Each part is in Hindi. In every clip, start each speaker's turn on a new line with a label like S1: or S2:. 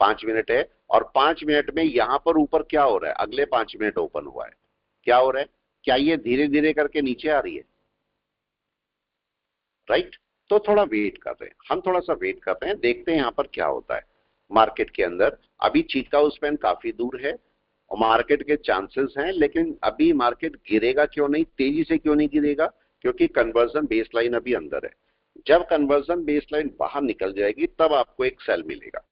S1: 5 मिनट है, और 5 मिनट में यहां पर ऊपर क्या हो रहा है, अगले 5 मिनट ओपन हुआ है, क्या हो रहा है, क्या ये धीरे धीरे करके नीचे आ रही है, राइट? तो थोड़ा वेट कर रहे हैं हम, थोड़ा सा वेट कर रहे हैं, देखते हैं यहां पर क्या होता है मार्केट के अंदर। अभी चीकागो स्पैन काफी दूर है और मार्केट के चांसेस हैं, लेकिन अभी मार्केट गिरेगा क्यों नहीं, तेजी से क्यों नहीं गिरेगा, क्योंकि कन्वर्जन बेसलाइन अभी अंदर है। जब कन्वर्जन बेसलाइन बाहर निकल जाएगी तब आपको एक सेल मिलेगा।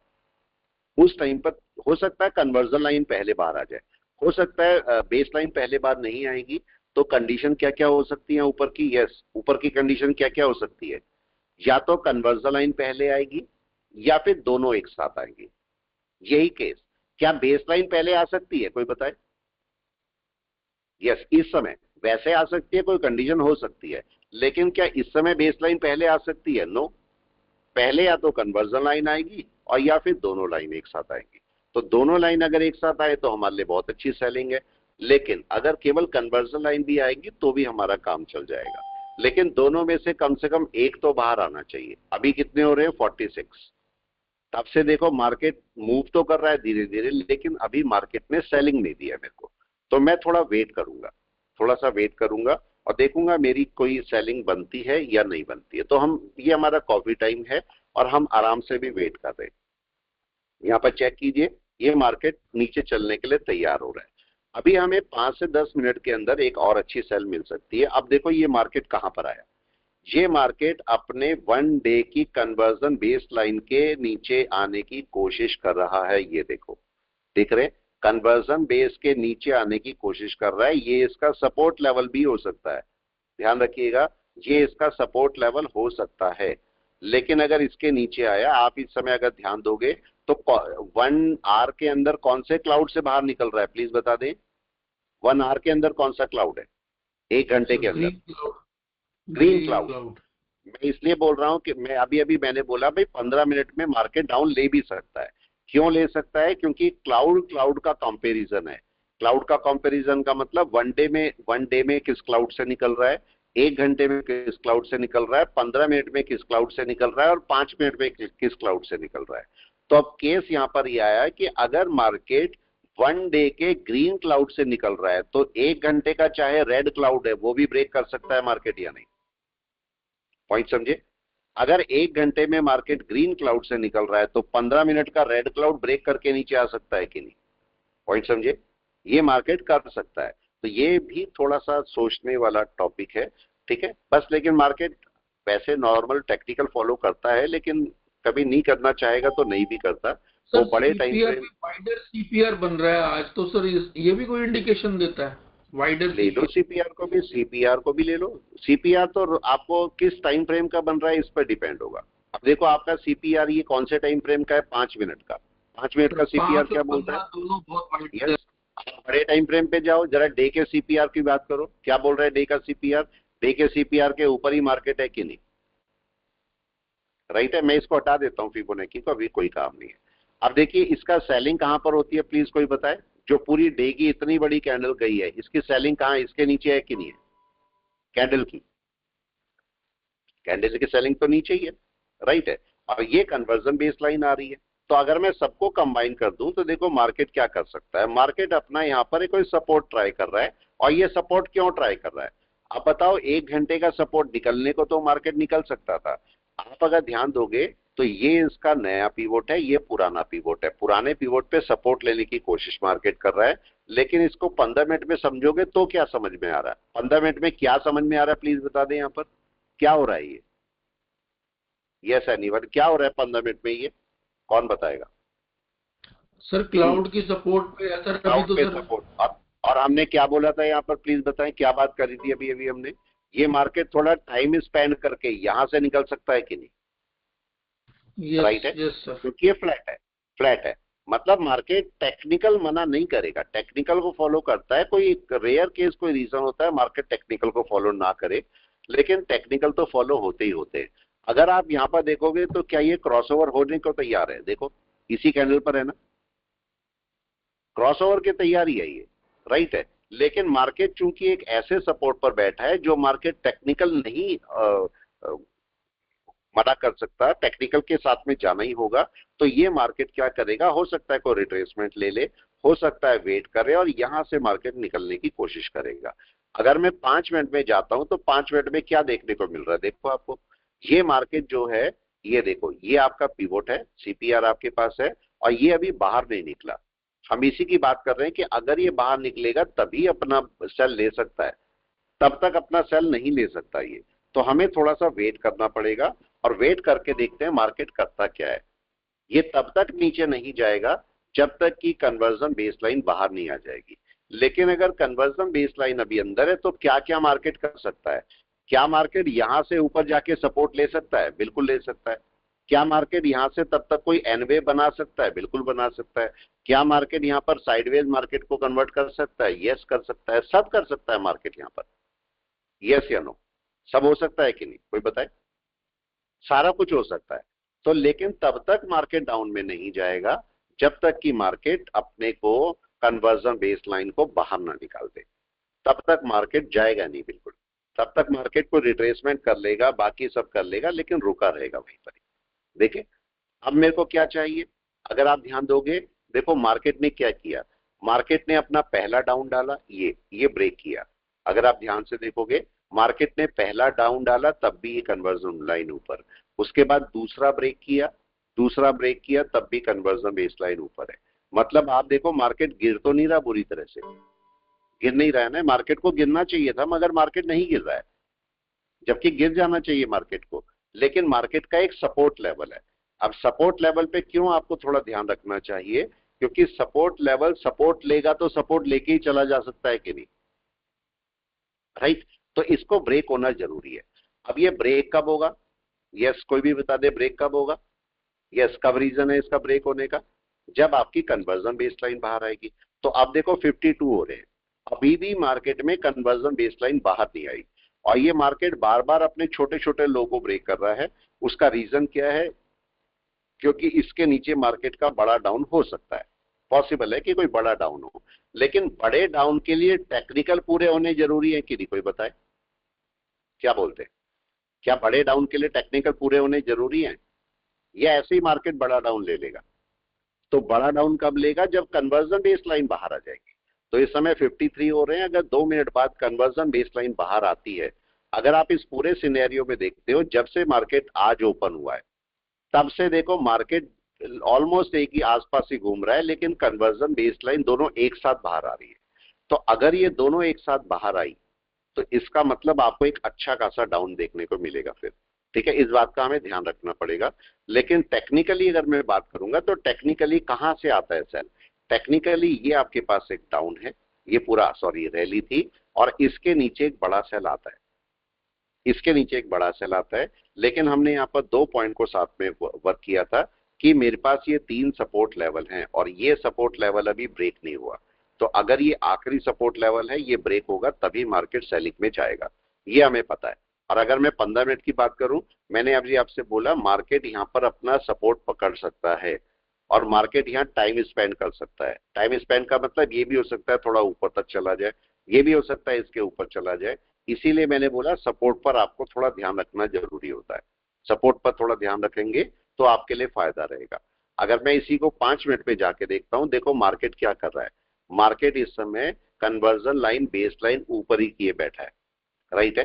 S1: उस टाइम पर हो सकता है कन्वर्जन लाइन पहले बाहर आ जाए, हो सकता है बेस लाइन पहले बार नहीं आएगी। तो कंडीशन क्या क्या हो सकती है ऊपर की, यस ऊपर की कंडीशन क्या क्या हो सकती है, या तो कन्वर्जन लाइन पहले आएगी या फिर दोनों एक साथ आएंगी। यही केस, क्या बेस लाइन पहले आ सकती है, कोई बताए? यस, इस समय वैसे आ सकती है, कोई कंडीशन हो सकती है, लेकिन क्या इस समय बेस लाइन पहले आ सकती है? नो, पहले या तो कन्वर्जन लाइन आएगी और या फिर दोनों लाइन एक साथ आएंगी। तो दोनों लाइन अगर एक साथ आए तो हमारे लिए बहुत अच्छी सेलिंग है, लेकिन अगर केवल कन्वर्जन लाइन भी आएगी तो भी हमारा काम चल जाएगा। लेकिन दोनों में से कम एक तो बाहर आना चाहिए। अभी कितने हो रहे हैं, 46। तब से देखो मार्केट मूव तो कर रहा है धीरे धीरे, लेकिन अभी मार्केट ने सेलिंग नहीं दिया मेरे को। तो मैं थोड़ा वेट करूंगा, थोड़ा सा वेट करूंगा और देखूंगा मेरी कोई सेलिंग बनती है या नहीं बनती है। तो हम, ये हमारा कॉफी टाइम है और हम आराम से भी वेट कर रहे हैं। यहाँ पर चेक कीजिए, ये मार्केट नीचे चलने के लिए तैयार हो रहा है। अभी हमें 5 से 10 मिनट के अंदर एक और अच्छी सेल मिल सकती है। अब देखो ये मार्केट कहां पर आया, ये मार्केट अपने 1 डे की कन्वर्जन बेस लाइन के नीचे आने की कोशिश कर रहा है। ये देखो, देख रहे, कन्वर्जन बेस के नीचे आने की कोशिश कर रहा है। ये इसका सपोर्ट लेवल भी हो सकता है, ध्यान रखिएगा, ये इसका सपोर्ट लेवल हो सकता है। लेकिन अगर इसके नीचे आया, आप इस समय अगर ध्यान दोगे तो 1 आवर के अंदर कौन से क्लाउड से बाहर निकल रहा है, प्लीज बता दें। 1 आवर के अंदर कौन सा क्लाउड है, 1 घंटे के अंदर? Green cloud. मैं इसलिए बोल रहा हूं कि मैं अभी अभी मैंने बोला भाई 15 मिनट में मार्केट डाउन ले भी सकता है। क्यों ले सकता है, क्योंकि क्लाउड क्लाउड का कंपैरिजन है। क्लाउड का कंपैरिजन का मतलब 1 डे में किस क्लाउड से निकल रहा है, 1 घंटे में किस क्लाउड से निकल रहा है, 15 मिनट में किस क्लाउड से निकल रहा है और 5 मिनट में किस क्लाउड से निकल रहा है। तो अब केस यहां पर यह आया कि अगर मार्केट 1 डे के ग्रीन क्लाउड से निकल रहा है तो 1 घंटे का चाहे रेड क्लाउड है वो भी ब्रेक कर सकता है मार्केट या नहीं। पॉइंट समझे? अगर 1 घंटे में मार्केट ग्रीन क्लाउड से निकल रहा है तो 15 मिनट का रेड क्लाउड ब्रेक करके नीचे आ सकता है कि नहीं? पॉइंट समझे? ये मार्केट कर सकता है। तो ये भी थोड़ा सा सोचने वाला टॉपिक है, ठीक है बस। लेकिन मार्केट वैसे नॉर्मल टेक्निकल फॉलो करता है, लेकिन कभी नहीं करना चाहेगा तो नहीं भी करता।
S2: सर
S1: वो बड़े time
S2: CPR
S1: frame,
S2: wider CPR बन रहा है आज तो सर, ये भी कोई इंडिकेशन देता है वाइडर
S1: ले लो सीपीआर को भी, सीपीआर को भी ले लो। सीपीआर तो आपको किस टाइम फ्रेम का बन रहा है इस पर डिपेंड होगा। अब देखो आपका सीपीआर ये कौन से टाइम फ्रेम का है, 5 मिनट का। 5 मिनट का सीपीआर
S2: 5 और
S1: क्या बोलता
S2: 15
S1: है?
S2: दोनों बहुत वाइड है।
S1: यस, बड़े टाइम फ्रेम पे जाओ जरा, डे के सीपीआर की बात करो, क्या बोल रहा है डे का सीपीआर? डे के सीपीआर के ऊपर ही मार्केट है कि नहीं? राइट है। मैं इसको हटा देता हूँ फिबोनाची को, अभी कोई काम नहीं है। अब देखिए इसका सेलिंग कहां पर होती है, प्लीज कोई बताए। जो पूरी डे की इतनी बड़ी कैंडल गई है, इसकी सेलिंग कहां है, इसके नीचे है कि नहीं है? कैंडल की, कैंडल की सेलिंग तो नीचे ही है, राइट है। और ये कन्वर्जन बेस लाइन आ रही है। तो अगर मैं सबको कंबाइन कर दूं तो देखो मार्केट क्या कर सकता है। मार्केट अपना यहाँ पर कोई सपोर्ट ट्राई कर रहा है, और ये सपोर्ट क्यों ट्राई कर रहा है? आप बताओ, 1 घंटे का सपोर्ट निकलने को तो मार्केट निकल सकता था। आप अगर ध्यान दोगे तो ये इसका नया पिवोट है, ये पुराना पिवोट है। पुराने पिवोट पे सपोर्ट लेने की कोशिश मार्केट कर रहा है, लेकिन इसको 15 मिनट में समझोगे तो क्या समझ में आ रहा है? 15 मिनट में क्या समझ में आ रहा है, प्लीज बता दें यहाँ पर क्या हो रहा है ये। यस एनीवन, क्या हो रहा है 15 मिनट में, ये कौन बताएगा?
S2: सर क्लाउड की सपोर्ट पे है सर, अभी
S1: क्लाउड
S2: तो
S1: पे
S2: सर।
S1: सपोर्ट। और हमने क्या बोला था यहाँ पर, प्लीज बताएं क्या बात करी थी अभी अभी हमने? ये मार्केट थोड़ा टाइम स्पेंड करके यहां से निकल सकता है कि नहीं?
S2: यस
S1: राइट है,
S2: यस सर।
S1: क्योंकि ये फ्लैट है। फ्लैट है मतलब मार्केट टेक्निकल मना नहीं करेगा, टेक्निकल को फॉलो करता है। कोई रेयर केस, कोई रीजन होता है मार्केट टेक्निकल को फॉलो ना करे, लेकिन टेक्निकल तो फॉलो होते ही होते हैं। अगर आप यहाँ पर देखोगे तो क्या ये क्रॉसओवर होने को तैयार है? देखो इसी कैंडल पर है ना, क्रॉसओवर की तैयारी है ये, राइट है। लेकिन मार्केट चूंकि एक ऐसे सपोर्ट पर बैठा है जो मार्केट टेक्निकल नहीं मना कर सकता, टेक्निकल के साथ में जाना ही होगा। तो ये मार्केट क्या करेगा, हो सकता है कोई रिट्रेसमेंट ले ले, हो सकता है वेट करे और यहां से मार्केट निकलने की कोशिश करेगा। अगर मैं 5 मिनट में जाता हूं तो 5 मिनट में क्या देखने को मिल रहा है, देखो आपको ये मार्केट जो है, ये देखो ये आपका पिवोट है, सीपीआर आपके पास है और ये अभी बाहर नहीं निकला। हम इसी की बात कर रहे हैं कि अगर ये बाहर निकलेगा तभी अपना सेल ले सकता है, तब तक अपना सेल नहीं ले सकता ये। तो हमें थोड़ा सा वेट करना पड़ेगा और वेट करके देखते हैं मार्केट करता क्या है। ये तब तक नीचे नहीं जाएगा जब तक कि कन्वर्जन बेसलाइन बाहर नहीं आ जाएगी। लेकिन अगर कन्वर्जन बेसलाइन अभी अंदर है तो क्या क्या मार्केट कर सकता है, क्या मार्केट यहां से ऊपर जाके सपोर्ट ले सकता है, बिल्कुल ले सकता है। क्या मार्केट यहां से तब तक कोई एनवे बना सकता है, बिल्कुल बना सकता है। क्या मार्केट यहां पर साइडवेज मार्केट को कन्वर्ट कर सकता है, यस कर सकता है, सब कर सकता है मार्केट यहां पर, यस या नो, सब हो सकता है कि नहीं, कोई बताए, सारा कुछ हो सकता है। तो लेकिन तब तक मार्केट डाउन में नहीं जाएगा जब तक कि मार्केट अपने को कन्वर्जन बेसलाइन को बाहर ना निकाल दे, तब तक मार्केट जाएगा नहीं बिल्कुल। तब तक मार्केट को रिट्रेसमेंट कर लेगा, बाकी सब कर लेगा, लेकिन रुका रहेगा वहीं पर। देखिए अब मेरे को क्या चाहिए, अगर आप ध्यान दोगे, देखो मार्केट ने क्या किया, मार्केट ने अपना पहला डाउन डाला, ये ब्रेक किया। अगर आप ध्यान से देखोगे मार्केट ने पहला डाउन डाला तब भी ये कन्वर्जन लाइन ऊपर, उसके बाद दूसरा ब्रेक किया, दूसरा ब्रेक किया तब भी कन्वर्जन बेस लाइन ऊपर है। मतलब आप देखो मार्केट गिर तो नहीं रहा बुरी तरह से, गिर नहीं रहा है ना, मार्केट को गिरना चाहिए था मगर मार्केट नहीं गिर रहा है, जबकि गिर जाना चाहिए मार्केट को। लेकिन मार्केट का एक सपोर्ट लेवल है। अब सपोर्ट लेवल पे क्यों आपको थोड़ा ध्यान रखना चाहिए, क्योंकि सपोर्ट लेवल सपोर्ट लेगा तो सपोर्ट लेके ही चला जा सकता है कि नहीं, राइट। तो इसको ब्रेक होना जरूरी है। अब ये ब्रेक कब होगा, यस कोई भी बता दे ब्रेक कब होगा, यस कब रीजन है इसका ब्रेक होने का, जब आपकी कन्वर्जन बेसलाइन बाहर आएगी। तो आप देखो 52 हो रहे हैं, अभी भी मार्केट में कन्वर्जन बेसलाइन बाहर नहीं आई और ये मार्केट बार बार अपने छोटे छोटे लो को ब्रेक कर रहा है। उसका रीजन क्या है, क्योंकि इसके नीचे मार्केट का बड़ा डाउन हो सकता है, पॉसिबल है कि कोई बड़ा डाउन हो। लेकिन बड़े डाउन के लिए टेक्निकल पूरे होने जरूरी है कि नहीं, कोई बताए, क्या बोलते हैं, क्या बड़े डाउन के लिए टेक्निकल पूरे होने जरूरी है, या ऐसे ही मार्केट बड़ा डाउन ले लेगा। तो बड़ा डाउन कब लेगा, जब कन्वर्जन बेस लाइन बाहर आ जाएगी। तो इस समय 53 हो रहे हैं, अगर 2 मिनट बाद कन्वर्जन बेस लाइन बाहर आती है, अगर आप इस पूरे सिनेरियो में देखते हो जब से मार्केट आज ओपन हुआ है तब से देखो मार्केट ऑलमोस्ट एक ही आसपास ही घूम रहा है, लेकिन कन्वर्जन बेस लाइन दोनों एक साथ बाहर आ रही है। तो अगर ये दोनों एक साथ बाहर आई तो इसका मतलब आपको एक अच्छा खासा डाउन देखने को मिलेगा फिर, ठीक है, इस बात का हमें ध्यान रखना पड़ेगा। लेकिन टेक्निकली अगर मैं बात करूंगा तो टेक्निकली कहां से आता है सेल, टेक्निकली ये आपके पास एक डाउन है, ये पूरा सॉरी रैली थी और इसके नीचे एक बड़ा सेल आता है, इसके नीचे एक बड़ा सेल आता है। लेकिन हमने यहाँ पर 2 पॉइंट को साथ में वर्क किया था कि मेरे पास ये 3 सपोर्ट लेवल हैं और ये सपोर्ट लेवल अभी ब्रेक नहीं हुआ। तो अगर ये आखिरी सपोर्ट लेवल है, ये ब्रेक होगा तभी मार्केट सेलिंग में जाएगा, ये हमें पता है। और अगर मैं 15 मिनट की बात करूं, मैंने अभी आपसे बोला मार्केट यहाँ पर अपना सपोर्ट पकड़ सकता है और मार्केट यहाँ टाइम स्पेंड कर सकता है। टाइम स्पेंड का मतलब ये भी हो सकता है थोड़ा ऊपर तक चला जाए, ये भी हो सकता है इसके ऊपर चला जाए। इसीलिए मैंने बोला सपोर्ट पर आपको थोड़ा ध्यान रखना जरूरी होता है, सपोर्ट पर थोड़ा ध्यान रखेंगे तो आपके लिए फायदा रहेगा। अगर मैं इसी को 5 मिनट पे जाके देखता हूं, देखो मार्केट क्या कर रहा है, मार्केट इस समय कन्वर्जन लाइन बेस लाइन ऊपर ही किए बैठा है, राइट है,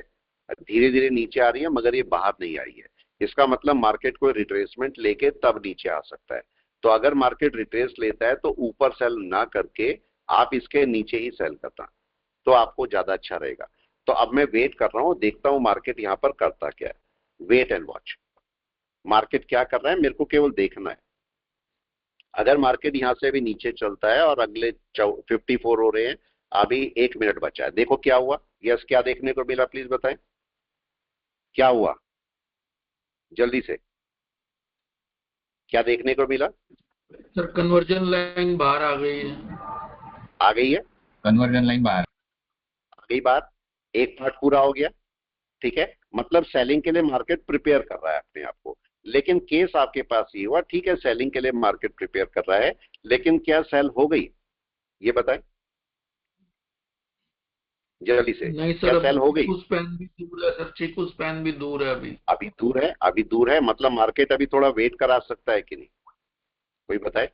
S1: धीरे धीरे नीचे आ रही है मगर ये बाहर नहीं आई है। इसका मतलब मार्केट को रिट्रेसमेंट लेके तब नीचे आ सकता है। तो अगर मार्केट रिट्रेस लेता है तो ऊपर सेल ना करके आप इसके नीचे ही सेल करना तो आपको ज्यादा अच्छा रहेगा। तो अब मैं वेट कर रहा हूं, देखता हूं मार्केट यहां पर करता क्या है, वेट एंड वॉच, मार्केट क्या कर रहा है मेरे को केवल देखना है। अगर मार्केट यहां से भी नीचे चलता है और अगले 54 हो रहे हैं, अभी 1 मिनट बचा है, देखो क्या हुआ, यस क्या देखने को मिला प्लीज बताएं, क्या हुआ जल्दी से, क्या देखने को मिला,
S2: सर कन्वर्जन लाइन बाहर आ गई है,
S1: आ गई है,
S3: कन्वर्जन लाइन बाहर
S1: आ गई बात, एक पार्ट पूरा हो गया, ठीक है, मतलब सेलिंग के लिए मार्केट प्रिपेयर कर रहा है अपने आप को। लेकिन केस आपके पास ये हुआ, ठीक है सेलिंग के लिए मार्केट प्रिपेयर कर रहा है, लेकिन क्या सेल हो गई, ये बताएं, जल्दी से,
S2: नहीं
S1: क्या
S2: सर,
S1: सेल
S2: अभी
S1: हो गई?
S2: चीकू स्पैन भी दूर है सर, चीकू स्पैन भी दूर है अभी।
S1: अभी दूर है, अभी दूर है, मतलब मार्केट अभी थोड़ा वेट करा सकता है कि नहीं, कोई बताए?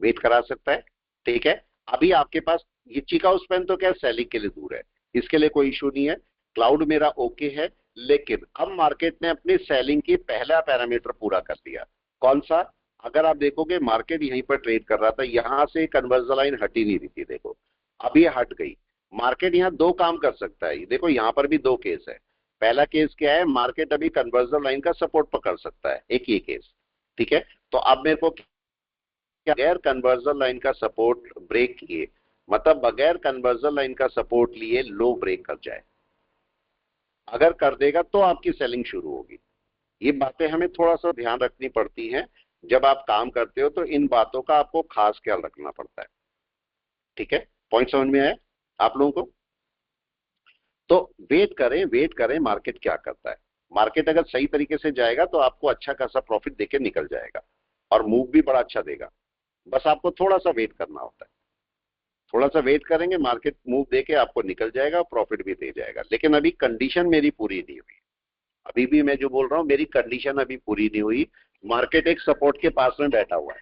S1: वेट करा सकता है, ठीक है। अभी आपके पास ये चिकाऊ स्पैन तो क्या सेलिंग के लिए दूर है, इसके लिए कोई इशू नहीं है, क्लाउड मेरा ओके है। लेकिन अब मार्केट ने अपनी सेलिंग की पहला पैरामीटर पूरा कर दिया, कौन सा? अगर आप देखोगे मार्केट यहीं पर ट्रेड कर रहा था, यहां से कन्वर्जन लाइन हटी नहीं रही थी, देखो अब ये हट गई। मार्केट यहाँ दो काम कर सकता है, देखो यहाँ पर भी दो केस है। पहला केस क्या है, मार्केट अभी कन्वर्जन लाइन का सपोर्ट पकड़ सकता है, एक ये केस, ठीक है। तो अब मेरे को बगैर कन्वर्जन लाइन का सपोर्ट ब्रेक किए, मतलब बगैर कन्वर्जन लाइन का सपोर्ट लिए लो ब्रेक कर जाए, अगर कर देगा तो आपकी सेलिंग शुरू होगी। ये बातें हमें थोड़ा सा ध्यान रखनी पड़ती हैं, जब आप काम करते हो तो इन बातों का आपको खास ख्याल रखना पड़ता है, ठीक है। पॉइंट समझ में आया आप लोगों को? तो वेट करें, वेट करें मार्केट क्या करता है। मार्केट अगर सही तरीके से जाएगा तो आपको अच्छा खासा प्रॉफिट देके निकल जाएगा, और मूव भी बड़ा अच्छा देगा। बस आपको थोड़ा सा वेट करना होता है, थोड़ा सा वेट करेंगे, मार्केट मूव देके आपको निकल जाएगा, प्रॉफिट भी दे जाएगा। लेकिन अभी कंडीशन मेरी पूरी नहीं हुई, अभी भी मैं जो बोल रहा हूं मेरी कंडीशन अभी पूरी नहीं हुई। मार्केट एक सपोर्ट के पास में बैठा हुआ है,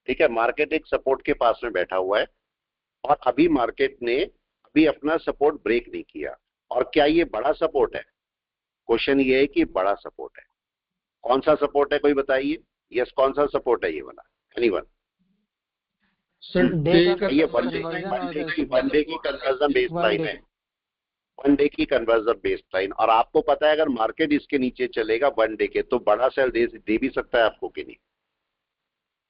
S1: ठीक है, मार्केट एक सपोर्ट के पास में बैठा हुआ है, और अभी मार्केट ने अभी अपना सपोर्ट ब्रेक नहीं किया। और क्या ये बड़ा सपोर्ट है? क्वेश्चन ये है कि बड़ा सपोर्ट है, कौन सा सपोर्ट है कोई बताइए? यस, कौन सा सपोर्ट है ये वाला? एनीवन?
S2: सर
S3: डे
S2: डे
S3: का
S2: का
S1: ये
S3: कन्वर्जन और
S1: वन डे की कन्वर्जन बेस
S3: 1
S1: लाइन
S3: डे
S1: है, 1 डे की कन्वर्जन बेस लाइन। और आपको पता है अगर मार्केट इसके नीचे चलेगा 1 डे के, तो बड़ा सेल दे भी सकता है आपको कि नहीं?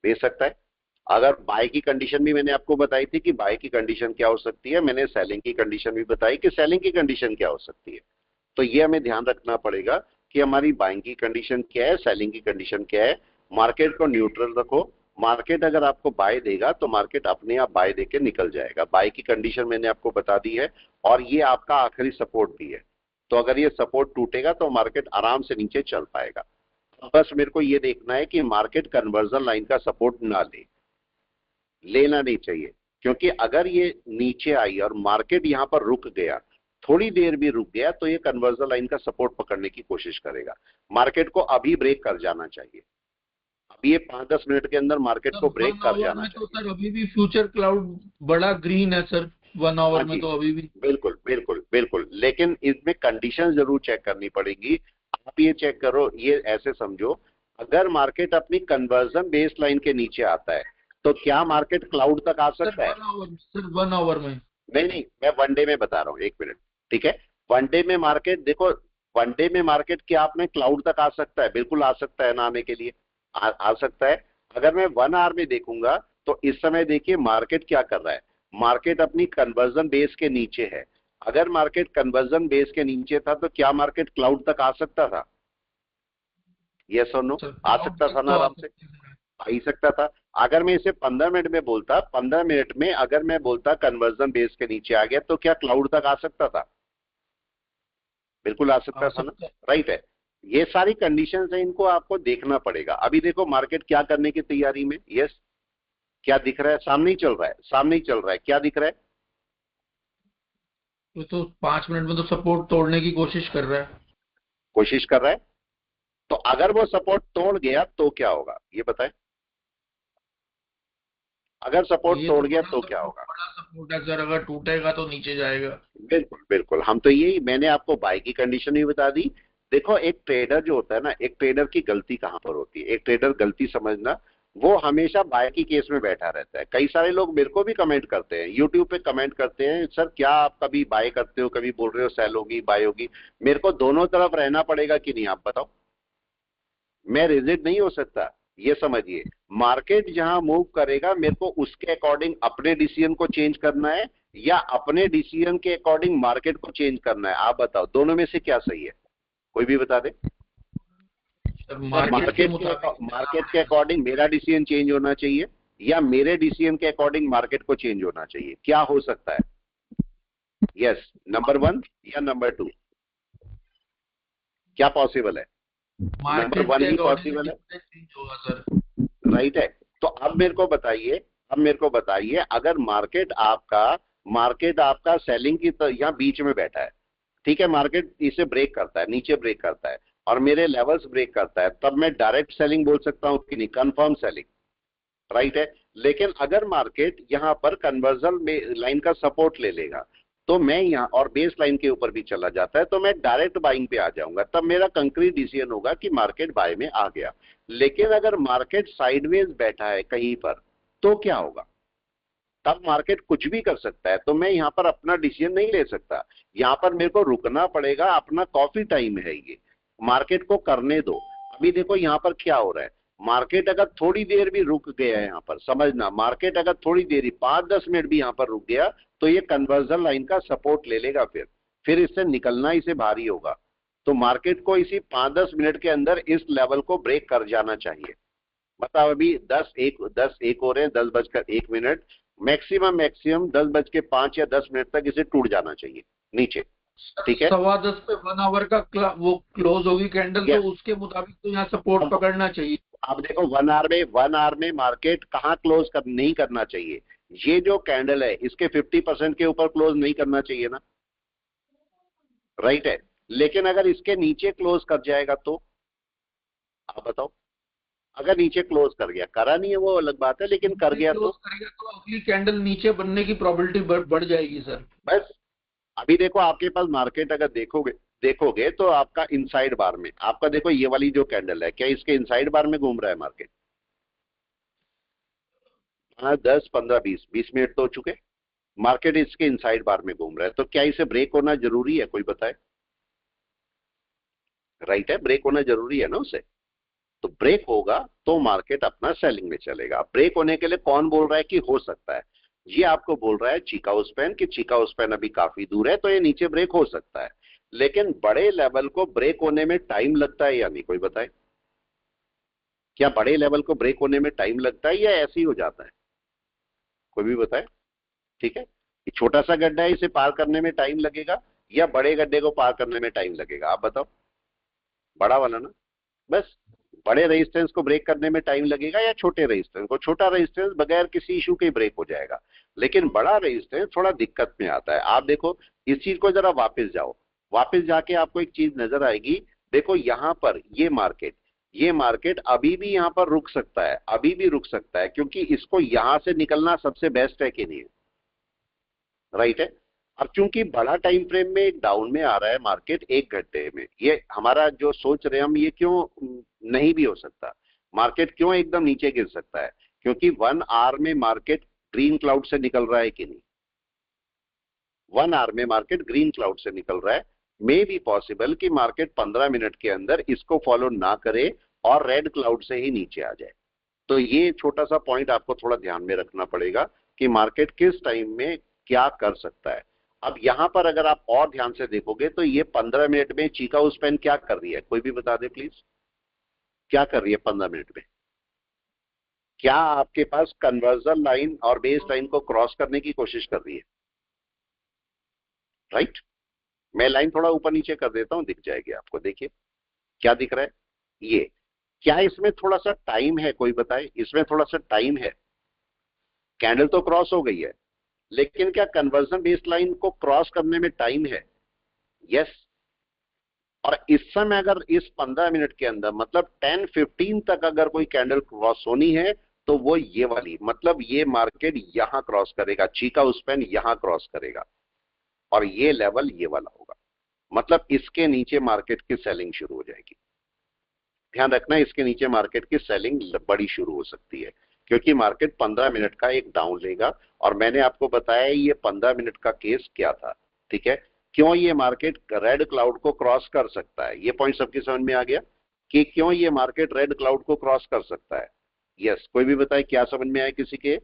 S1: दे सकता है। अगर बाय की कंडीशन भी मैंने आपको बताई थी कि बाय की कंडीशन क्या हो सकती है, मैंने सेलिंग की कंडीशन भी बताई कि सेलिंग की कंडीशन क्या हो सकती है। तो ये हमें ध्यान रखना पड़ेगा कि हमारी बाइंग की कंडीशन क्या है, सेलिंग की कंडीशन क्या है। मार्केट को न्यूट्रल रखो, मार्केट अगर आपको बाय देगा तो मार्केट अपने आप बाय देके निकल जाएगा, बाय की कंडीशन मैंने आपको बता दी है। और ये आपका आखिरी सपोर्ट भी है, तो अगर ये सपोर्ट टूटेगा तो मार्केट आराम से नीचे चल पाएगा। बस मेरे को ये देखना है कि मार्केट कन्वर्जन लाइन का सपोर्ट ना ले, लेना नहीं चाहिए। क्योंकि अगर ये नीचे आई और मार्केट यहां पर रुक गया, थोड़ी देर भी रुक गया, तो ये कन्वर्जन लाइन का सपोर्ट पकड़ने की कोशिश करेगा। मार्केट को अभी ब्रेक कर जाना चाहिए, अभी ये 5-10 मिनट के अंदर मार्केट
S2: सर
S1: को
S2: 1
S1: ब्रेक कर
S2: आवर
S1: जाना
S2: में तो
S1: चाहिए।
S2: सर अभी भी फ्यूचर क्लाउड बड़ा ग्रीन है सर, 1
S1: हाँ
S2: आवर में
S1: जी,
S2: तो अभी भी।
S1: बिल्कुल बिल्कुल बिल्कुल, लेकिन इसमें कंडीशन जरूर चेक करनी पड़ेगी। आप ये चेक करो, ये ऐसे समझो, अगर मार्केट अपनी कन्वर्जन बेस लाइन के नीचे आता है तो क्या मार्केट क्लाउड तक आ
S2: सर
S1: सकता है?
S2: 1 आवर, सर 1 आवर में।
S1: नहीं नहीं, मैं 1 डे में बता रहा हूँ, एक मिनट, ठीक है। 1 डे में मार्केट देखो, 1 डे में मार्केट क्या आपने क्लाउड तक आ सकता है? बिल्कुल आ सकता है ना, आने के लिए आ सकता है। अगर मैं 1 आवर में देखूंगा तो इस समय देखिए मार्केट क्या कर रहा है, मार्केट अपनी कन्वर्जन बेस के नीचे है। अगर मार्केट कन्वर्जन बेस के नीचे था तो क्या मार्केट क्लाउड तक आ सकता था? यस और नो?
S2: सर
S1: आ
S2: क्लाउड
S1: सकता
S2: तक
S1: था ना
S2: तो आ
S1: आराम से?
S2: सकते हैं।
S1: आ ही सकता था। अगर मैं इसे 15 मिनट में बोलता, 15 मिनट में अगर मैं बोलता कन्वर्जन बेस के नीचे आ गया, तो क्या क्लाउड तक आ सकता था? बिल्कुल आ सकता
S2: आ
S1: था ना,
S2: सकता है।
S1: राइट है। ये सारी कंडीशंस है, इनको आपको देखना पड़ेगा। अभी देखो मार्केट क्या करने की तैयारी में, यस, क्या दिख रहा है? सामने ही चल रहा है, सामने ही चल रहा है, क्या दिख रहा है?
S2: तो 5 मिनट में तो सपोर्ट तोड़ने की कोशिश कर रहा है।
S1: कोशिश कर रहा है। तो अगर वो सपोर्ट तोड़ गया तो क्या होगा ये बताएं? अगर सपोर्ट
S2: ये तो
S1: तोड़ गया तो क्या होगा?
S2: बड़ा सपोर्ट है सर, अगर टूटेगा तो नीचे जाएगा।
S1: बिल्कुल बिल्कुल, हम तो यही, मैंने आपको बाय की कंडीशन भी बता दी। देखो एक ट्रेडर जो होता है ना, एक ट्रेडर की गलती कहां पर होती है, एक ट्रेडर गलती समझना, वो हमेशा बाय की केस में बैठा रहता है। कई सारे लोग मेरे को भी कमेंट करते हैं, यूट्यूब पे कमेंट करते हैं, सर क्या आप कभी बाय करते हो, कभी बोल रहे हो सेल होगी बाय होगी। मेरे को दोनों तरफ रहना पड़ेगा कि नहीं, आप बताओ? मैं रिजिड नहीं हो सकता, ये समझिए। मार्केट जहां मूव करेगा मेरे को उसके अकॉर्डिंग अपने डिसीजन को चेंज करना है, या अपने डिसीजन के अकॉर्डिंग मार्केट को चेंज करना है? आप बताओ, दोनों में से क्या सही है, कोई भी बता दे।
S2: सर
S3: सर
S2: मार्केट के मुताबिक
S1: मार्केट के अकॉर्डिंग मेरा डिसीजन चेंज होना चाहिए, या मेरे डिसीजन के अकॉर्डिंग मार्केट को चेंज होना चाहिए? क्या हो सकता है? यस, नंबर 1 या नंबर 2, क्या पॉसिबल है? नंबर
S2: मार्केट
S1: 1
S2: के
S1: ही
S2: अकॉर्डिंग
S1: पॉसिबल है,
S2: चेंज होगा सर।
S1: राइट है। तो अब मेरे को बताइए, अब मेरे को बताइए, अगर मार्केट आपका मार्केट आपका सेलिंग की यहाँ बीच में बैठा है, ठीक है, मार्केट इसे ब्रेक करता है, नीचे ब्रेक करता है और मेरे लेवल्स ब्रेक करता है, तब मैं डायरेक्ट सेलिंग बोल सकता हूं कि नहीं, कंफर्म सेलिंग, राइट है। लेकिन अगर मार्केट यहां पर कन्वर्जन में लाइन का सपोर्ट ले लेगा तो मैं यहां और बेस लाइन के ऊपर भी चला जाता है तो मैं डायरेक्ट बाइंग पे आ जाऊंगा, तब मेरा कंक्रीट डिसीजन होगा कि मार्केट बाय में आ गया। लेकिन अगर मार्केट साइडवेज बैठा है कहीं पर तो क्या होगा, तब मार्केट कुछ भी कर सकता है, तो मैं यहां पर अपना डिसीजन नहीं ले सकता, यहां पर मेरे को रुकना पड़ेगा, अपना कॉफी टाइम है ये, मार्केट को करने दो। अभी देखो यहां पर क्या हो रहा है, मार्केट अगर थोड़ी देर भी रुक गया है, यहां पर समझना, मार्केट अगर थोड़ी देर ही 5-10 मिनट भी यहां पर रुक गया तो ये कन्वर्जन लाइन का सपोर्ट ले लेगा, फिर इससे निकलना इसे भारी होगा। तो मार्केट को इसी 5-10 मिनट के अंदर इस लेवल को ब्रेक कर जाना चाहिए। बताओ अभी 10-1 हो रहे हैं, 10:01, मैक्सिमम 10:05 या 10 मिनट तक इसे टूट जाना चाहिए नीचे, ठीक है।
S2: 10:15 पे 1 आवर का वो क्लोज होगी कैंडल, तो
S1: yes.
S2: उसके मुताबिक तो यहाँ सपोर्ट पकड़ना चाहिए।
S1: आप देखो 1 आवर में मार्केट कहाँ क्लोज नहीं करना चाहिए, ये जो कैंडल है इसके 50% के ऊपर क्लोज नहीं करना चाहिए ना, राइट है। लेकिन अगर इसके नीचे क्लोज कर जाएगा तो आप बताओ, अगर नीचे क्लोज कर गया, करा नहीं है वो अलग बात है, लेकिन कर गया
S2: क्लोज करेगा तो अगली कैंडल नीचे बनने की प्रोबेबिलिटी बढ़ जाएगी सर।
S1: बस। अभी देखो आपके पास मार्केट अगर देखोगे तो आपका इनसाइड बार में, आपका देखो ये वाली जो कैंडल है, क्या इसके इनसाइड बार में घूम रहा है मार्केट? हाँ, 10, 15, 20 मिनट तो हो चुके, मार्केट इसके इनसाइड बार में घूम रहा है, तो क्या इसे ब्रेक होना जरूरी है, कोई बताए? राइट है, ब्रेक होना जरूरी है ना उसे। तो ब्रेक होगा तो मार्केट अपना सेलिंग में चलेगा। ब्रेक होने के लिए कौन बोल रहा है कि हो सकता है? ये आपको बोल रहा है चिकागो स्पैन कि चिकागो स्पैन अभी काफी दूर है तो ये नीचे ब्रेक हो सकता है। लेकिन बड़े लेवल को ब्रेक होने में टाइम लगता है या नहीं, कोई बताए? क्या बड़े लेवल को ब्रेक होने में टाइम लगता है या ऐसे ही हो जाता है, कोई भी बताए? ठीक है, ये छोटा सा गड्ढा है, इसे पार करने में टाइम लगेगा या बड़े गड्ढे को पार करने में टाइम लगेगा, आप बताओ? बड़ा वाला ना। बस, बड़े रेजिस्टेंस को ब्रेक करने में टाइम लगेगा या छोटे रेजिस्टेंस को? छोटा रेजिस्टेंस बगैर किसी इशू के ब्रेक हो जाएगा, लेकिन बड़ा रेजिस्टेंस थोड़ा दिक्कत में आता है। आप देखो इस चीज को जरा वापस जाओ, वापस जाके आपको एक चीज नजर आएगी। देखो यहां पर ये मार्केट अभी भी यहां पर रुक सकता है, अभी भी रुक सकता है, क्योंकि इसको यहां से निकलना सबसे बेस्ट है कि नहीं, राइट है। अब चूंकि बड़ा टाइम फ्रेम में डाउन में आ रहा है मार्केट 1 घंटे में, ये हमारा जो सोच रहे हैं हम, ये क्यों नहीं भी हो सकता? मार्केट क्यों एकदम नीचे गिर सकता है? क्योंकि 1 आवर में मार्केट ग्रीन क्लाउड से निकल रहा है कि नहीं, 1 आवर में मार्केट ग्रीन क्लाउड से निकल रहा है। मे बी पॉसिबल कि मार्केट 15 मिनट के अंदर इसको फॉलो ना करे और रेड क्लाउड से ही नीचे आ जाए। तो ये छोटा सा पॉइंट आपको थोड़ा ध्यान में रखना पड़ेगा कि मार्केट किस टाइम में क्या कर सकता है। अब यहां पर अगर आप और ध्यान से देखोगे तो ये 15 मिनट में चिकागो स्पैन क्या कर रही है, कोई भी बता दे प्लीज, क्या कर रही है 15 मिनट में? क्या आपके पास कन्वर्जन लाइन और बेस लाइन को क्रॉस करने की कोशिश कर रही है, राइट? मैं लाइन थोड़ा ऊपर नीचे कर देता हूं, दिख जाएगी आपको, देखिए क्या दिख रहा है ये। क्या इसमें थोड़ा सा टाइम है, कोई बताए? इसमें थोड़ा सा टाइम है, कैंडल तो क्रॉस हो गई है, लेकिन क्या कन्वर्जन बेस लाइन को क्रॉस करने में टाइम है? यस। और इस समय अगर इस 15 मिनट के अंदर, मतलब 10-15 तक अगर कोई कैंडल क्रॉस होनी है तो वो ये वाली, मतलब ये मार्केट यहां क्रॉस करेगा, चिकागो स्पैन यहां क्रॉस करेगा और ये लेवल ये वाला होगा, मतलब इसके नीचे मार्केट की सेलिंग शुरू हो जाएगी। ध्यान रखना, इसके नीचे मार्केट की सेलिंग बड़ी शुरू हो सकती है, क्योंकि मार्केट 15 मिनट का एक डाउन लेगा। और मैंने आपको बताया ये 15 मिनट का केस क्या था, ठीक है, क्यों ये मार्केट रेड क्लाउड को क्रॉस कर सकता है। ये पॉइंट सबकी समझ में आ गया कि क्यों ये मार्केट रेड क्लाउड को क्रॉस कर सकता है? यस, कोई भी बताए क्या समझ में आया किसी के?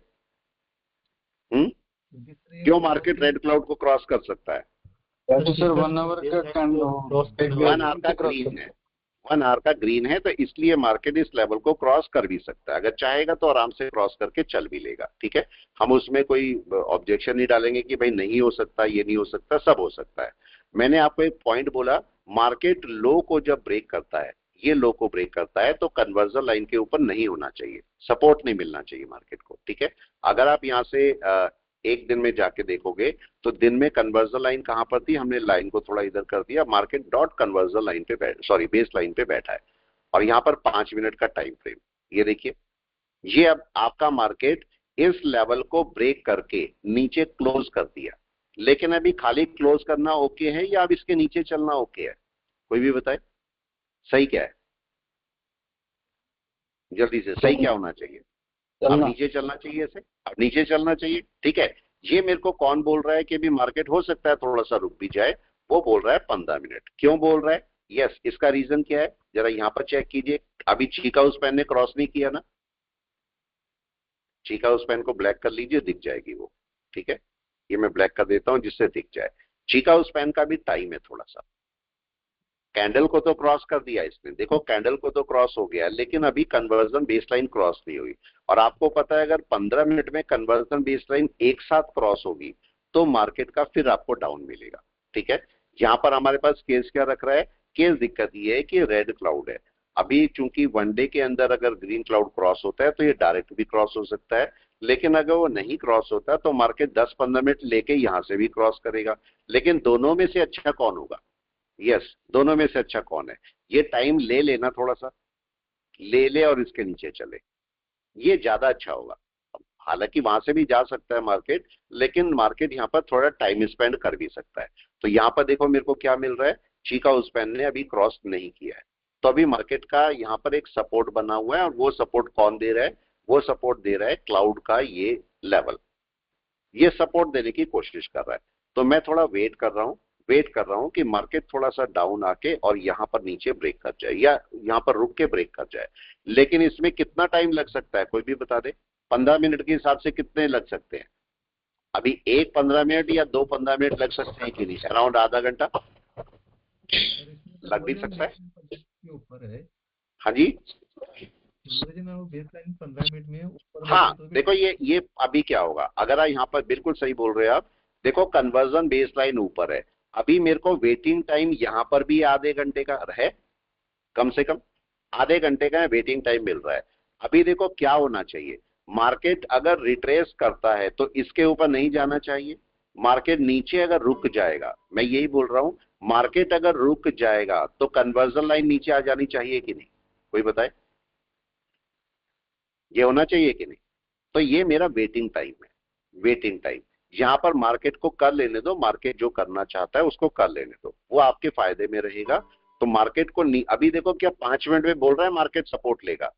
S1: क्यों मार्केट रेड क्लाउड को क्रॉस कर सकता है?
S2: सर 1 आवर का कैंडल,
S1: 1 आवर का ग्रीन है, 1 आवर का ग्रीन है, तो इसलिए मार्केट इस लेवल को क्रॉस कर भी सकता है। अगर चाहेगा तो आराम से क्रॉस करके चल भी लेगा, ठीक है। हम उसमें कोई ऑब्जेक्शन नहीं डालेंगे कि भाई नहीं हो सकता, ये नहीं हो सकता, सब हो सकता है। मैंने आपको एक पॉइंट बोला, मार्केट लो को जब ब्रेक करता है, ये लो को ब्रेक करता है, तो कन्वर्जन लाइन के ऊपर नहीं होना चाहिए, सपोर्ट नहीं मिलना चाहिए मार्केट को, ठीक है। अगर आप यहाँ से एक दिन में जाके देखोगे तो दिन में कन्वर्जन लाइन कहां पर थी, हमने लाइन को थोड़ा इधर कर दिया, मार्केट डॉट कन्वर्जन लाइन पे सॉरी बेस लाइन पे बैठा है, और यहाँ पर 5 मिनट का टाइम फ्रेम। ये देखिए, ये अब आपका मार्केट इस लेवल को ब्रेक करके नीचे क्लोज कर दिया, लेकिन अभी खाली क्लोज करना ओके है या अब इसके नीचे चलना ओके है, कोई भी बताए सही क्या है, जल्दी से सही क्या होना चाहिए। अब नीचे चलना चाहिए इसे, अब नीचे चलना चाहिए, ठीक है। ये मेरे को कौन बोल रहा है कि अभी मार्केट हो सकता है थोड़ा सा रुक भी जाए, वो बोल रहा है 15 मिनट। क्यों बोल रहा है, यस, इसका रीजन क्या है, जरा यहां पर चेक कीजिए। अभी चीका उस पेन ने क्रॉस नहीं किया ना, चीका उस पेन को ब्लैक कर लीजिए, दिख जाएगी वो, ठीक है। ये मैं ब्लैक कर देता हूं जिससे दिख जाए। चीका उस पेन का भी टाइम है थोड़ा सा, कैंडल को तो क्रॉस कर दिया इसने, देखो कैंडल को तो क्रॉस हो गया, लेकिन अभी कन्वर्जन बेसलाइन क्रॉस नहीं हुई। और आपको पता है अगर 15 मिनट में कन्वर्जन बेसलाइन एक साथ क्रॉस होगी तो मार्केट का फिर आपको डाउन मिलेगा, ठीक है। यहां पर हमारे पास केस क्या रख रहा है, केस दिक्कत ये है कि रेड क्लाउड है। अभी चूंकि वनडे के अंदर अगर ग्रीन क्लाउड क्रॉस होता है तो ये डायरेक्ट भी क्रॉस हो सकता है, लेकिन अगर वो नहीं क्रॉस होता तो मार्केट 10-15 मिनट लेके यहां से भी क्रॉस करेगा। लेकिन दोनों में से अच्छा कौन होगा, यस, दोनों में से अच्छा कौन है, ये टाइम ले लेना, थोड़ा सा ले ले और इसके नीचे चले, ये ज्यादा अच्छा होगा। हालांकि वहां से भी जा सकता है मार्केट, लेकिन मार्केट यहाँ पर थोड़ा टाइम स्पेंड कर भी सकता है। तो यहाँ पर देखो मेरे को क्या मिल रहा है, चीका उस पेन ने अभी क्रॉस नहीं किया है, तो अभी मार्केट का यहाँ पर एक सपोर्ट बना हुआ है, और वो सपोर्ट कौन दे रहा है, वो सपोर्ट दे रहा है क्लाउड का ये लेवल, ये सपोर्ट देने की कोशिश कर रहा है। तो मैं थोड़ा वेट कर रहा हूं कि मार्केट थोड़ा सा डाउन आके और यहां पर नीचे ब्रेक कर जाए या यहां पर रुक के ब्रेक कर जाए। लेकिन इसमें कितना टाइम लग सकता है, कोई भी बता दे, 15 मिनट के हिसाब से कितने लग सकते हैं, अभी एक 15 मिनट या दो 15 मिनट लग सकते हैं कि नहीं, अराउंड आधा घंटा लग भी सकता है।
S3: के ऊपर है,
S1: हाँ जी,
S3: वो बेस लाइन 15 मिनट में ऊपर
S1: हाँ
S3: तो भी
S1: देखो ये अभी क्या होगा, अगर यहाँ पर बिल्कुल सही बोल रहे हो आप, देखो कन्वर्जन बेस लाइन ऊपर है, अभी मेरे को वेटिंग टाइम यहाँ पर भी आधे घंटे का है, कम से कम आधे घंटे का वेटिंग टाइम मिल रहा है। अभी देखो क्या होना चाहिए, मार्केट अगर रिट्रेस करता है तो इसके ऊपर नहीं जाना चाहिए, मार्केट नीचे अगर रुक जाएगा, मैं यही बोल रहा हूं, मार्केट अगर रुक जाएगा तो कन्वर्जन लाइन नीचे आ जानी चाहिए कि नहीं, कोई बताए, ये होना चाहिए कि नहीं। तो ये मेरा वेटिंग टाइम है, वेटिंग टाइम, यहां पर मार्केट को कर लेने दो, मार्केट जो करना चाहता है उसको कर लेने दो, वो आपके फायदे में रहेगा। तो मार्केट को अभी देखो क्या 5 मिनट में बोल रहा है मार्केट सपोर्ट लेगा,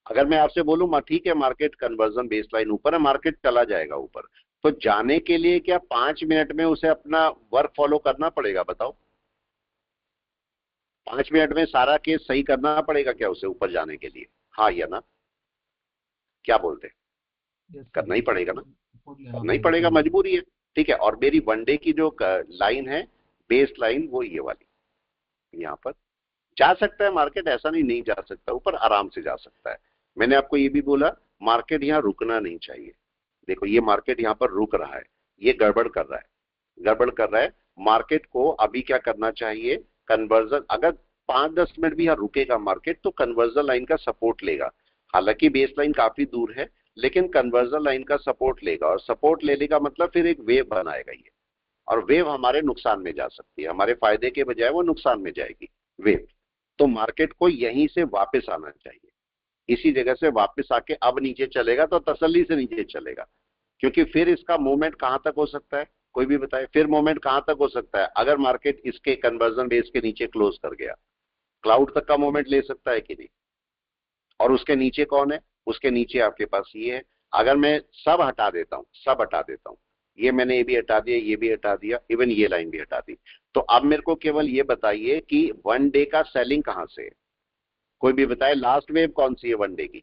S1: अगर मैं आपसे बोलूं ठीक है मार्केट कन्वर्जन बेस लाइन ऊपर है, मार्केट चला जाएगा ऊपर, तो जाने के लिए क्या 5 मिनट में उसे अपना वर्क फॉलो करना पड़ेगा, बताओ 5 मिनट में सारा केस सही करना पड़ेगा क्या उसे ऊपर जाने के लिए, हाँ या ना, क्या बोलते हैं, करना ही पड़ेगा ना, करना ही पड़ेगा, मजबूरी है, ठीक है। और मेरी वनडे की जो लाइन है बेस लाइन वो ये वाली, यहाँ पर जा सकता है मार्केट, ऐसा नहीं जा सकता ऊपर, आराम से जा सकता है। मैंने आपको ये भी बोला मार्केट यहाँ रुकना नहीं चाहिए, देखो ये मार्केट यहाँ पर रुक रहा है, ये गड़बड़ कर रहा है, गड़बड़ कर रहा है। मार्केट को अभी क्या करना चाहिए, कन्वर्जन अगर 5-10 मिनट भी यहाँ रुकेगा मार्केट तो कन्वर्जन लाइन का सपोर्ट लेगा, हालांकि बेस लाइन काफी दूर है लेकिन कन्वर्जन लाइन का सपोर्ट लेगा, और सपोर्ट लेने का मतलब फिर एक वेव बनाएगा ये, और वेव हमारे नुकसान में जा सकती है, हमारे फायदे के बजाय वो नुकसान में जाएगी वेव। तो मार्केट को यहीं से वापस आना चाहिए, इसी जगह से वापस आके अब नीचे चलेगा तो तसल्ली से नीचे चलेगा, क्योंकि फिर इसका मूवमेंट कहां तक हो सकता है, कोई भी बताए, फिर मूवमेंट कहां तक हो सकता है, अगर मार्केट इसके कन्वर्जन बेस के नीचे क्लोज कर गया, क्लाउड तक का मूवमेंट ले सकता है कि नहीं। और उसके नीचे कौन है, उसके नीचे आपके पास ये है, अगर मैं सब हटा देता हूं, सब हटा देता हूं, ये मैंने ये भी हटा दिया, ये भी हटा दिया, इवन ये लाइन भी हटा दी, तो अब मेरे को केवल ये बताइए कि वन डे का सेलिंग कहां से है, कोई भी बताए, लास्ट वेव कौन सी है वनडे की,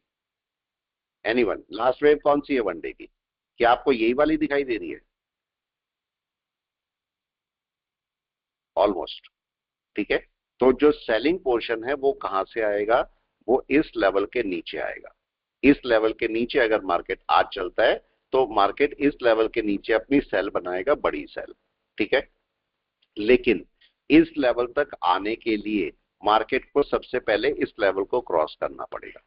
S1: एनीवन, लास्ट वेव कौन सी है वनडे की, क्या आपको यही वाली दिखाई दे रही है, ऑलमोस्ट, ठीक है। तो जो सेलिंग पोर्शन है वो कहां से आएगा, वो इस लेवल के नीचे आएगा, इस लेवल के नीचे अगर मार्केट आज चलता है तो मार्केट इस लेवल के नीचे अपनी सेल बनाएगा, बड़ी सेल, ठीक है। लेकिन इस लेवल तक आने के लिए मार्केट को सबसे पहले इस लेवल को क्रॉस करना पड़ेगा,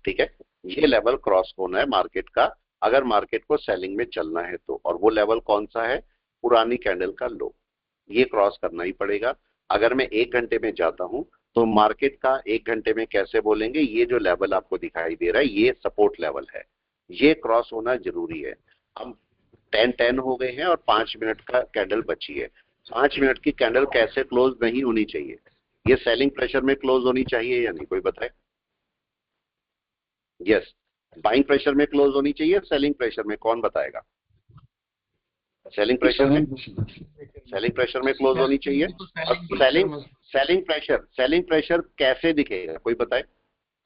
S1: ठीक है, ये लेवल क्रॉस होना है मार्केट का, अगर मार्केट को सेलिंग में चलना है तो। और वो लेवल कौन सा है? पुरानी कैंडल का लो, ये क्रॉस करना ही पड़ेगा। अगर मैं 1 घंटे में जाता हूं तो मार्केट का 1 घंटे में कैसे बोलेंगे? ये जो लेवल आपको दिखाई दे रहा है ये सपोर्ट लेवल है, ये क्रॉस होना जरूरी है। हम 10-10 हो गए हैं और 5 मिनट का कैंडल बची है। 5 मिनट की कैंडल कैसे क्लोज नहीं होनी चाहिए? ये सेलिंग प्रेशर में क्लोज होनी चाहिए या नहीं, कोई बताए? यस, बाइंग प्रेशर में क्लोज होनी चाहिए, सेलिंग प्रेशर में, कौन बताएगा? सेलिंग प्रेशर में, सेलिंग प्रेशर में क्लोज होनी चाहिए। और सेलिंग प्रेशर कैसे दिखेगा, कोई बताए?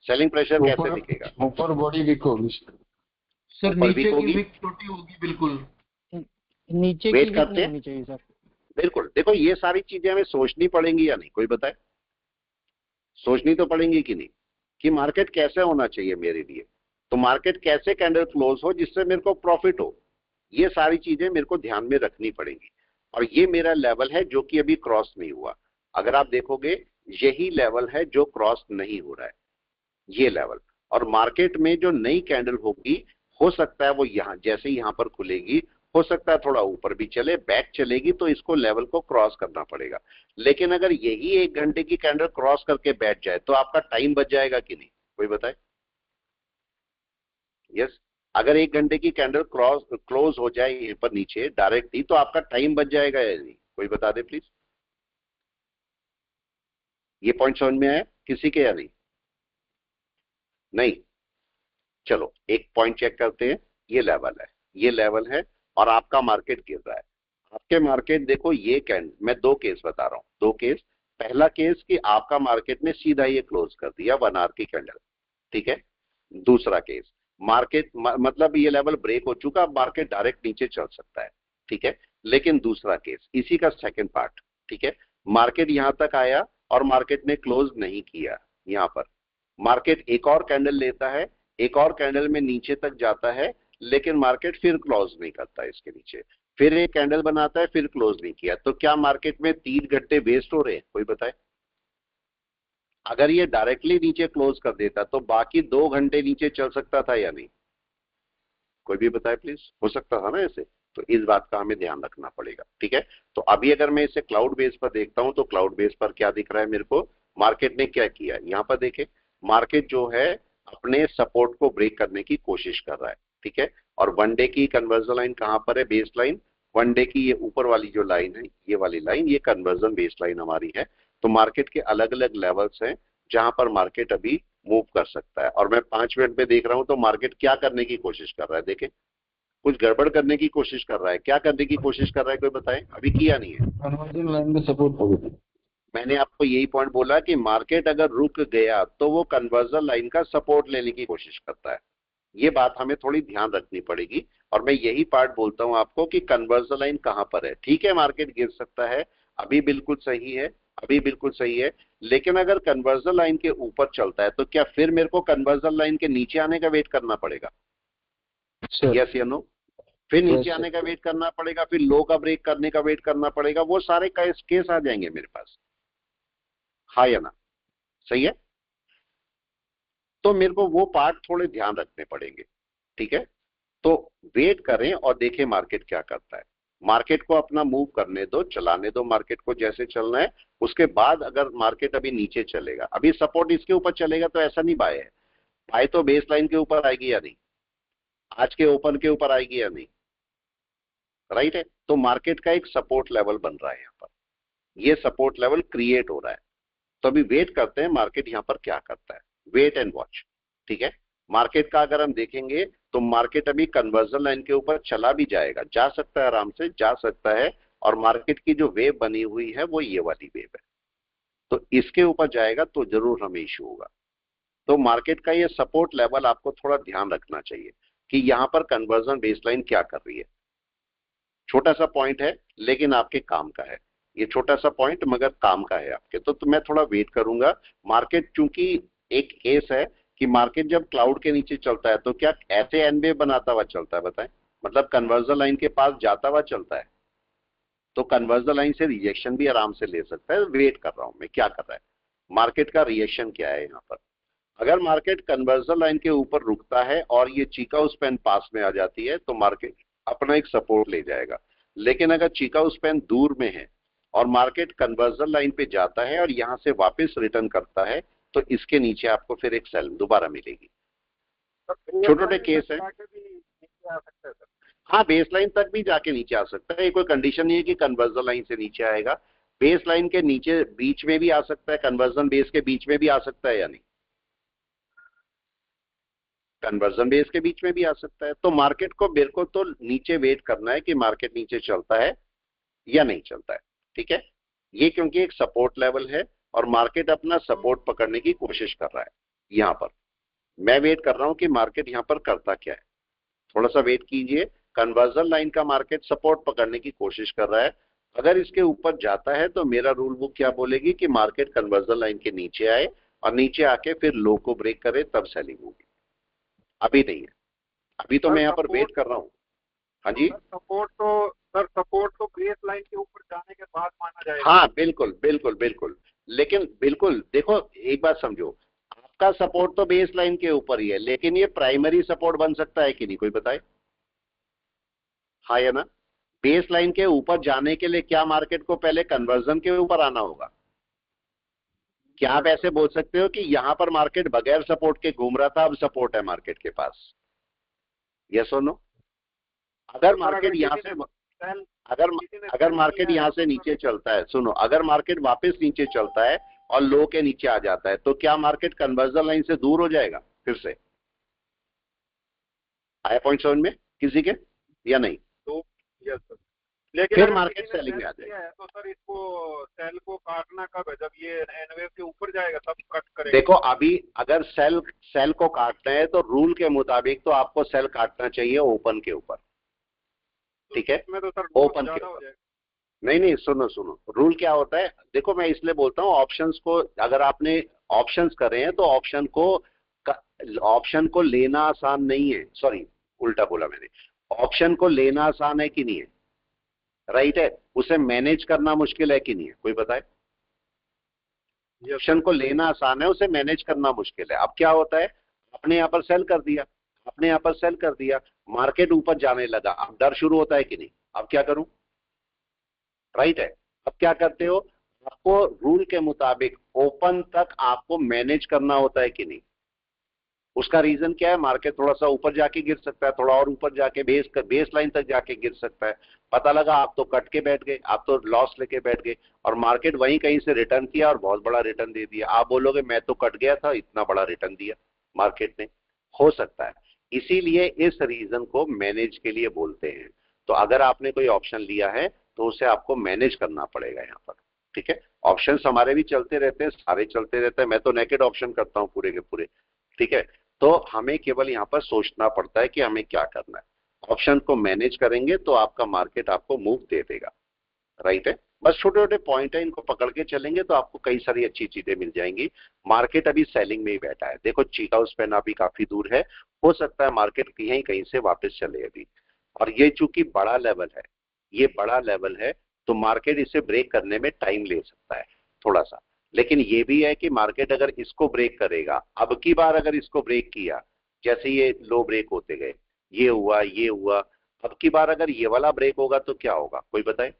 S1: सेलिंग प्रेशर कैसे दिखेगा?
S4: ऊपर बॉडी वीक होगी
S2: सर,
S1: ऊपर
S2: नीचे
S1: वीक
S2: की
S1: होगी,
S2: विक छोटी होगी बिल्कुल।
S5: नीचे की
S1: वेट
S5: विक
S1: करते
S5: नहीं
S1: हैं।
S5: होनी चाहिए सर।
S1: बिल्कुल, देखो ये सारी चीजें हमें सोचनी पड़ेंगी या नहीं, कोई बताए? सोचनी तो पड़ेंगी कि नहीं, कि मार्केट कैसे होना चाहिए मेरे लिए, तो मार्केट कैसे कैंडल क्लोज हो जिससे मेरे को प्रॉफिट हो, ये सारी चीजें मेरे को ध्यान में रखनी पड़ेंगी। और ये मेरा लेवल है जो कि अभी क्रॉस नहीं हुआ। अगर आप देखोगे यही लेवल है जो क्रॉस नहीं हो रहा है, ये लेवल। और मार्केट में जो नई कैंडल होगी, हो सकता है वो यहां जैसे यहां पर खुलेगी, हो सकता है थोड़ा ऊपर भी चले, बैक चलेगी, तो इसको लेवल को क्रॉस करना पड़ेगा। लेकिन अगर यही 1 घंटे की कैंडल क्रॉस करके बैठ जाए तो आपका टाइम बच जाएगा कि नहीं, कोई बताए? यस, अगर 1 घंटे की कैंडल क्रॉस क्लोज हो जाए यहीं पर नीचे डायरेक्ट ही, तो आपका टाइम बच जाएगा या नहीं, कोई बता दे प्लीज। ये पॉइंट समझ में आया किसी के या नहीं? नहीं, चलो एक पॉइंट चेक करते हैं। ये लेवल है, ये लेवल है, और आपका मार्केट गिर रहा है। आपके मार्केट देखो, ये कैंडल, मैं 2 केस बता रहा हूं, 2 केस। पहला केस कि आपका मार्केट ने सीधा ये क्लोज कर दिया 1 आवर की कैंडल, ठीक है। दूसरा केस, मार्केट मतलब ये लेवल ब्रेक हो चुका, मार्केट डायरेक्ट नीचे चल सकता है, ठीक है। लेकिन दूसरा केस, इसी का सेकंड पार्ट, ठीक है। मार्केट यहां तक आया और मार्केट ने क्लोज नहीं किया, यहां पर मार्केट एक और कैंडल लेता है, एक और कैंडल में नीचे तक जाता है, लेकिन मार्केट फिर क्लोज नहीं करता इसके नीचे, फिर एक कैंडल बनाता है, फिर क्लोज नहीं किया, तो क्या मार्केट में 3 घंटे वेस्ट हो रहे हैं, कोई बताए? अगर ये डायरेक्टली नीचे क्लोज कर देता तो बाकी 2 घंटे नीचे चल सकता था या नहीं, कोई भी बताए प्लीज? हो सकता था ना ऐसे? तो इस बात का हमें ध्यान रखना पड़ेगा, ठीक है। तो अभी अगर मैं इसे क्लाउड बेस पर देखता हूं तो क्लाउड बेस पर क्या दिख रहा है मेरे को? मार्केट ने क्या किया, यहां पर देखे, मार्केट जो है अपने सपोर्ट को ब्रेक करने की कोशिश कर रहा है, ठीक है। और 1 डे की कन्वर्जन लाइन कहां पर है? बेस लाइन 1 डे की, ये ऊपर वाली जो लाइन है, ये वाली लाइन, ये कन्वर्जन बेस लाइन हमारी है। तो मार्केट के अलग अलग लेवल्स हैं जहां पर मार्केट अभी मूव कर सकता है। और मैं 5 मिनट में देख रहा हूं तो मार्केट क्या करने की कोशिश कर रहा है, देखें, कुछ गड़बड़ करने की कोशिश कर रहा है। क्या करने की कोशिश कर रहा है, कोई बताए? अभी किया नहीं है।
S4: कन्वर्जन लाइन में सपोर्ट होगी।
S1: मैंने आपको यही पॉइंट बोला कि मार्केट अगर रुक गया तो वो कन्वर्जन लाइन का सपोर्ट लेने की कोशिश करता है। ये बात हमें थोड़ी ध्यान रखनी पड़ेगी। और मैं यही पार्ट बोलता हूं आपको कि कन्वर्जन लाइन कहां पर है। ठीक है, मार्केट गिर सकता है, अभी बिल्कुल सही है, अभी बिल्कुल सही है, लेकिन अगर कन्वर्जन लाइन के ऊपर चलता है तो क्या फिर मेरे को कन्वर्जन लाइन के नीचे आने का वेट करना पड़ेगा? यस या नो? फिर नीचे आने का वेट करना पड़ेगा, फिर लो का ब्रेक करने का वेट करना पड़ेगा, वो सारे केस आ जाएंगे मेरे पास, हाँ या ना? सही है। तो मेरे को वो पार्ट थोड़े ध्यान रखने पड़ेंगे, ठीक है। तो वेट करें और देखें मार्केट क्या करता है। मार्केट को अपना मूव करने दो, चलाने दो मार्केट को जैसे चलना है। उसके बाद अगर मार्केट अभी नीचे चलेगा, अभी सपोर्ट इसके ऊपर चलेगा तो ऐसा नहीं बाय है, बाय तो बेस लाइन के ऊपर आएगी या नहीं, आज के ओपन के ऊपर आएगी या नहीं, राइट है। तो मार्केट का एक सपोर्ट लेवल बन रहा है, यहाँ पर ये सपोर्ट लेवल क्रिएट हो रहा है। तो अभी वेट करते हैं मार्केट यहाँ पर क्या करता है, वेट एंड वॉच, ठीक है। मार्केट का अगर हम देखेंगे तो मार्केट अभी कन्वर्जन लाइन के ऊपर चला भी जाएगा, जा सकता है, आराम से जा सकता है। और मार्केट की जो वेव बनी हुई है वो ये वाली वेव है, तो इसके ऊपर जाएगा तो जरूर हमें इश्यू होगा। तो मार्केट का ये सपोर्ट लेवल आपको थोड़ा ध्यान रखना चाहिए कि यहाँ पर कन्वर्जन बेसलाइन क्या कर रही है। छोटा सा पॉइंट है लेकिन आपके काम का है, ये छोटा सा पॉइंट मगर काम का है आपके। तो मैं थोड़ा वेट करूंगा। मार्केट चूंकि एक केस है कि मार्केट जब क्लाउड के नीचे चलता है तो क्या ऐसे एनवे बनाता हुआ चलता है, बताएं? मतलब कन्वर्जन लाइन के पास जाता हुआ चलता है, तो कन्वर्जन लाइन से रिजेक्शन भी आराम से ले सकता है। वेट कर रहा हूं मैं क्या कर रहा है, मार्केट का रिएक्शन क्या है यहाँ पर। अगर मार्केट कन्वर्जन लाइन के ऊपर रुकता है और ये चिकागो स्पैन पास में आ जाती है तो मार्केट अपना एक सपोर्ट ले जाएगा। लेकिन अगर चिकागो स्पैन दूर में है और मार्केट कन्वर्जन लाइन पे जाता है और यहां से वापस रिटर्न करता है तो इसके नीचे आपको फिर एक सेल दोबारा मिलेगी। छोटे छोटे केस है। हाँ, बेस लाइन तक भी जाके नीचे आ सकता है। ये कोई कंडीशन नहीं है कि कन्वर्जन लाइन से नीचे आएगा। बेस लाइन के नीचे बीच में भी आ सकता है, कन्वर्जन बेस के बीच में भी आ सकता है या नहीं, कन्वर्जन बेस के बीच में भी आ सकता है। तो मार्केट को मेरे को तो नीचे वेट करना है कि मार्केट नीचे चलता है या नहीं चलता है। ठीक है, ये क्योंकि एक सपोर्ट लेवल है और मार्केट अपना सपोर्ट पकड़ने की कोशिश कर रहा है। यहां पर मैं वेट कर रहा हूं कि मार्केट यहां पर करता क्या है। थोड़ा सा वेट कीजिए। कन्वर्जन लाइन का मार्केट सपोर्ट पकड़ने की कोशिश कर रहा है। अगर इसके ऊपर जाता है तो मेरा रूल बुक क्या बोलेगी कि मार्केट कन्वर्जन लाइन के नीचे आए और नीचे आके फिर लो को ब्रेक करे, तब सेलिंग होगी। अभी नहीं है, अभी तो मैं यहाँ पर वेट कर रहा हूँ। हाँ जी,
S6: सपोर्ट तो बेस लाइन के ऊपर जाने के बाद माना जाएगा।
S1: हाँ बिल्कुल बिल्कुल बिल्कुल। लेकिन बिल्कुल देखो, एक बात समझो, आपका सपोर्ट तो बेस लाइन के ऊपर ही है, लेकिन ये प्राइमरी सपोर्ट बन सकता है कि नहीं, कोई बताए? हाँ या ना? बेस लाइन के ऊपर जाने के लिए क्या मार्केट को पहले कन्वर्जन के ऊपर आना होगा? क्या आप ऐसे बोल सकते हो कि यहां पर मार्केट बगैर सपोर्ट के घूम रहा था, अब सपोर्ट है मार्केट के पास? यस और नो? अगर मार्केट यहां से अगर मार्केट यहां से नीचे चलता है, सुनो, अगर मार्केट वापस नीचे चलता है और लो के नीचे आ जाता है तो क्या मार्केट कन्वर्जन लाइन से दूर हो जाएगा फिर से? आया पॉइंट समझ में किसी के या नहीं?
S6: तो यस सर, लेकिन
S1: फिर मार्केट सेलिंग में आ जाएगा।
S6: तो सर इसको सेल को काटना कब है? जब ये एन वेव के ऊपर जाएगा तब कट करेगा।
S1: देखो, अभी अगर सेल को काटना है तो रूल के मुताबिक तो आपको सेल काटना चाहिए ओपन के ऊपर। ठीक है,
S6: इसमें तो सर
S1: ओपन
S6: ज्यादा
S1: के
S6: हो
S1: ऊपर।
S6: जाएगा।
S1: नहीं, सुनो, रूल क्या होता है, देखो मैं इसलिए बोलता हूँ, ऑप्शंस को अगर आपने ऑप्शंस कर रहे हैं तो ऑप्शन को लेना आसान नहीं है। सॉरी, उल्टा बोला मैंने। ऑप्शन को लेना आसान है कि नहीं है? राइट है। उसे मैनेज करना मुश्किल है कि नहीं है, कोई बताए? ऑप्शन को लेना आसान है, उसे मैनेज करना मुश्किल है। अब क्या होता है, आपने यहाँ पर सेल कर दिया, मार्केट ऊपर जाने लगा, अब डर शुरू होता है कि नहीं, अब क्या करूं? राइट है। अब क्या करते हो, आपको रूल के मुताबिक ओपन तक आपको मैनेज करना होता है कि नहीं? उसका रीजन क्या है, मार्केट थोड़ा सा ऊपर जाके गिर सकता है, थोड़ा और ऊपर जाके बेस लाइन तक जाके गिर सकता है। पता लगा आप तो कट के बैठ गए, आप तो लॉस लेके बैठ गए और मार्केट वहीं कहीं से रिटर्न किया और बहुत बड़ा रिटर्न दे दिया। आप बोलोगे मैं तो कट गया था, इतना बड़ा रिटर्न दिया मार्केट ने। हो सकता है, इसीलिए इस रीजन को मैनेज के लिए बोलते हैं। तो अगर आपने कोई ऑप्शन लिया है तो उसे आपको मैनेज करना पड़ेगा यहाँ पर। ठीक है, ऑप्शन हमारे भी चलते रहते हैं, सारे चलते रहते हैं। मैं तो नेकेड ऑप्शन करता हूँ पूरे के पूरे। ठीक है, तो हमें केवल यहाँ पर सोचना पड़ता है कि हमें क्या करना है। ऑप्शन को मैनेज करेंगे तो आपका मार्केट आपको मूव दे देगा। राइट है, बस छोटे छोटे पॉइंट है, इनको पकड़ के चलेंगे तो आपको कई सारी अच्छी चीजें मिल जाएंगी। मार्केट अभी सेलिंग में ही बैठा है। देखो, चिकागो स्पैन अभी काफी दूर है, हो सकता है मार्केट कहीं कहीं से वापस चले अभी। और ये चूंकि बड़ा लेवल है, तो मार्केट इसे ब्रेक करने में टाइम ले सकता है थोड़ा सा। लेकिन ये भी है कि मार्केट अगर इसको ब्रेक करेगा, अब की बार अगर इसको ब्रेक किया, जैसे ये लो ब्रेक होते गए, ये हुआ, अब की बार अगर ये वाला ब्रेक होगा तो क्या होगा, कोई बताए?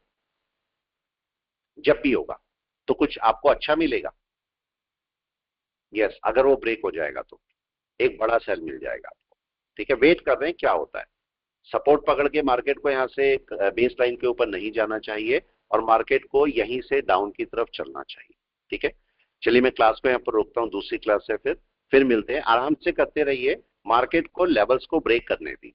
S1: जब भी होगा तो कुछ आपको अच्छा मिलेगा। यस, अगर वो ब्रेक हो जाएगा तो एक बड़ा सेल मिल जाएगा आपको। ठीक है, वेट कर रहे हैं क्या होता है। सपोर्ट पकड़ के मार्केट को यहाँ से बेस लाइन के ऊपर नहीं जाना चाहिए और मार्केट को यहीं से डाउन की तरफ चलना चाहिए। ठीक है, चलिए मैं क्लास को यहाँ पर रोकता हूँ, दूसरी क्लास से फिर मिलते हैं। आराम से करते रहिए, मार्केट को लेवल्स को ब्रेक करने दी।